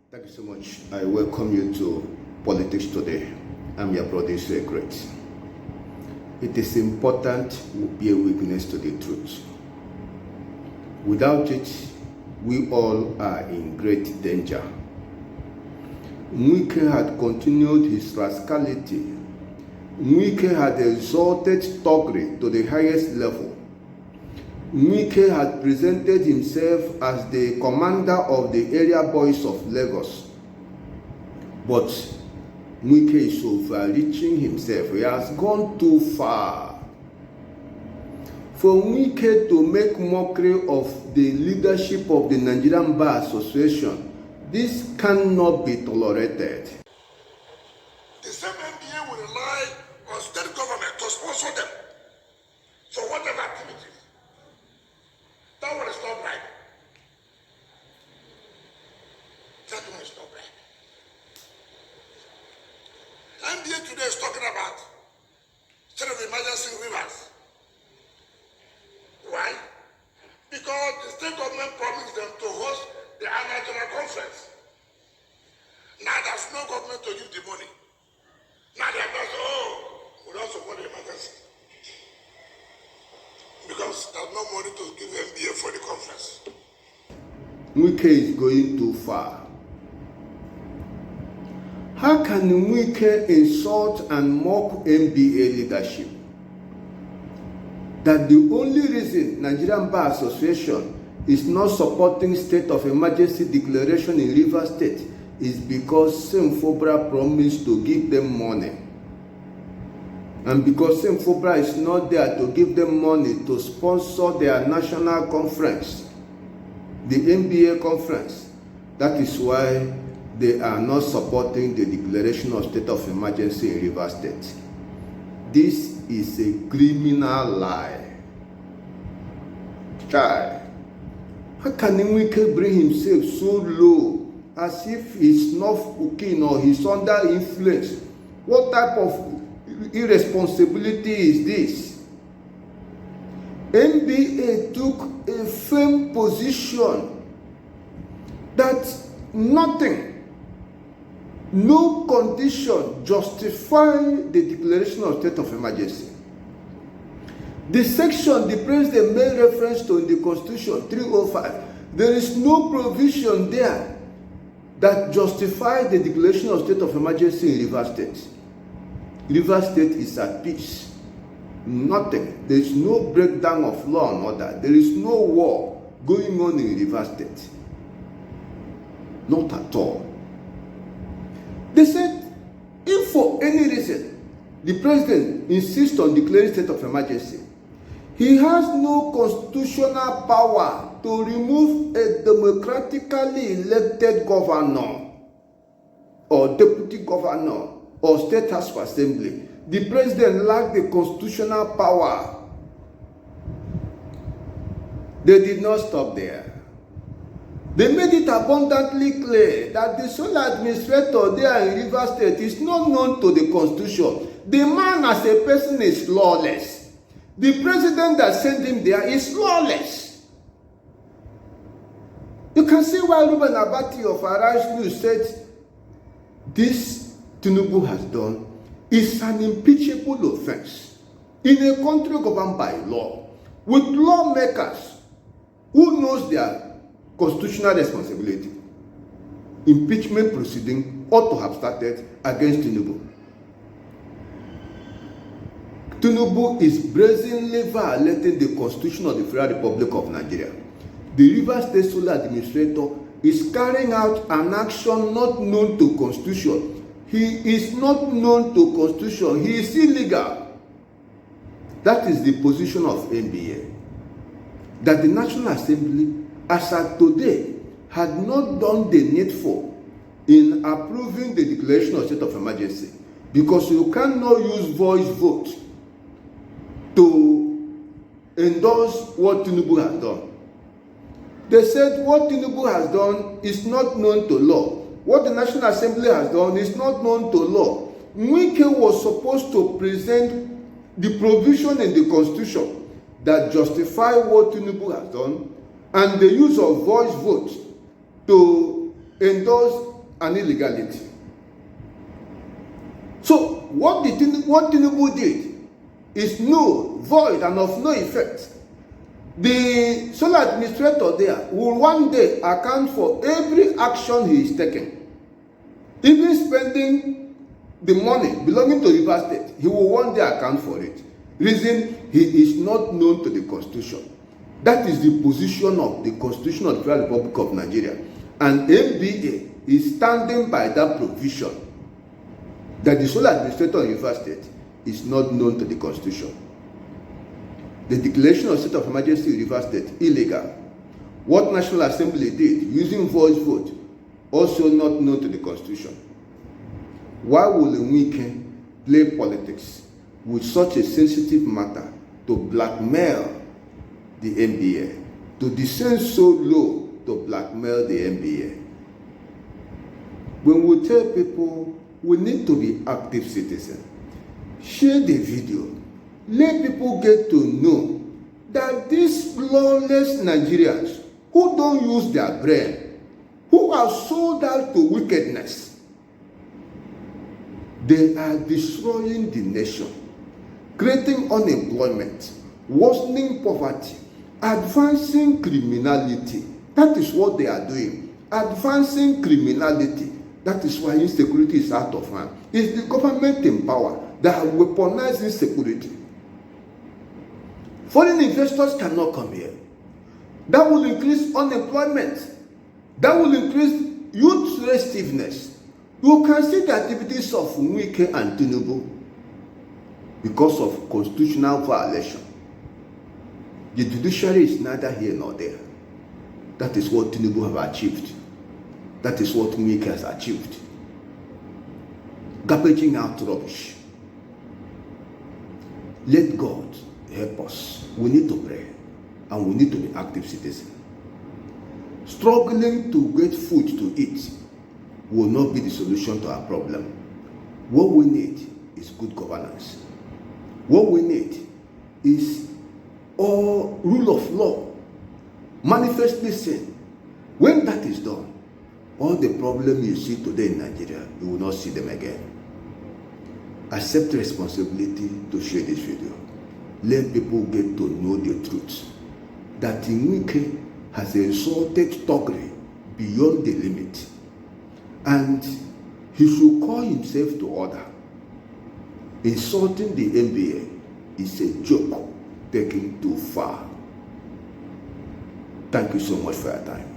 Thank you so much. I welcome you to Politics Today. I'm your brother, Great. It is important we bear witness to the truth. Without it, we all are in great danger. Wike had continued his rascality. Wike had exalted thuggery to the highest level. Wike had presented himself as the commander of the area boys of Lagos. But Wike is overreaching himself. He has gone too far. For Wike to make mockery of the leadership of the Nigerian Bar Association, this cannot be tolerated. The same NBA will rely on state government to sponsor them for whatever activities. That one is not right. That one is not right. NBA today is talking about state of emergency rivers. Why? Because the state government promised them to host the annual general conference. Now there's no government to use the money. Now they are not, we don't support the emergency. Because there's no money to give MBA for the conference. Wike is going too far. How can Wike insult and mock NBA leadership? That the only reason Nigerian Bar Association is not supporting state of emergency declaration in Rivers State is because Semfobra promised to give them money. And because Semfobra is not there to give them money to sponsor their national conference, the NBA conference, that is why they are not supporting the declaration of state of emergency in Rivers State. This is a criminal lie. Try. How can Wike bring himself so low as if he's not cooking or he's under influence? What type of irresponsibility is this? NBA took a firm position that nothing, no condition justify the declaration of state of emergency. The section the president made reference to in the Constitution 305, there is no provision there that justifies the declaration of state of emergency in Rivers State. Rivers State is at peace. Nothing. There is no breakdown of law and order. There is no war going on in Rivers State. Not at all. They said, if for any reason the president insists on declaring state of emergency, he has no constitutional power to remove a democratically elected governor or deputy governor or state house of assembly. The president lacked the constitutional power. They did not stop there. They made it abundantly clear that the sole administrator there in Rivers State is not known to the Constitution. The man as a person is lawless. The president that sent him there is lawless. You can see why Ruben Abati of Arise News said this Tinubu has done is an impeachable offense in a country governed by law, with lawmakers who knows their constitutional responsibility. Impeachment proceeding ought to have started against Tinubu. Tinubu is brazenly violating the Constitution of the Federal Republic of Nigeria. The Rivers State Sole Administrator is carrying out an action not known to Constitution. He is not known to Constitution. He is illegal. That is the position of NBA. That the National Assembly, as at today, had not done the needful in approving the declaration of state of emergency, because you cannot use voice vote to endorse what Tinubu has done. They said what Tinubu has done is not known to law. What the National Assembly has done is not known to law. Wike was supposed to present the provision in the Constitution that justify what Tinubu has done and the use of voice vote to endorse an illegality. So what Tinubu did is null, void, and of no effect. The sole administrator there will one day account for every action he is taking. Even spending the money belonging to Rivers State, he will one day account for it. Reason, he is not known to the Constitution. That is the position of the Constitution of the Federal Republic of Nigeria. And NBA is standing by that provision that the sole administrator of Rivers State is not known to the Constitution. The declaration of state of emergency in Rivers State, illegal. What National Assembly did, using voice vote, also not known to the Constitution. Why will Wike play politics with such a sensitive matter to blackmail the NBA, to descend so low to blackmail the NBA? When we tell people we need to be active citizens, share the video, let people get to know that these lawless Nigerians who don't use their brain, who are sold out to wickedness, they are destroying the nation, creating unemployment, worsening poverty, advancing criminality. That is what they are doing. Advancing criminality. That is why insecurity is out of hand. It's the government in power that have weaponized insecurity. Foreign investors cannot come here. That will increase unemployment. That will increase youth restiveness. You can see the activities of Wike and Tinubu because of constitutional violation. The judiciary is neither here nor there. That is what Tinubu have achieved. That is what Wike has achieved. Garbaging out rubbish. Let God help us. We need to pray and we need to be active citizens. Struggling to get food to eat will not be the solution to our problem. What we need is good governance. What we need is rule of law, manifestly seen. When that is done, all the problems you see today in Nigeria, you will not see them again. Accept responsibility to share this video. Let people get to know the truth. That Wike has insulted thuggery beyond the limit. And he should call himself to order. Insulting the NBA is a joke taken too far. Thank you so much for your time.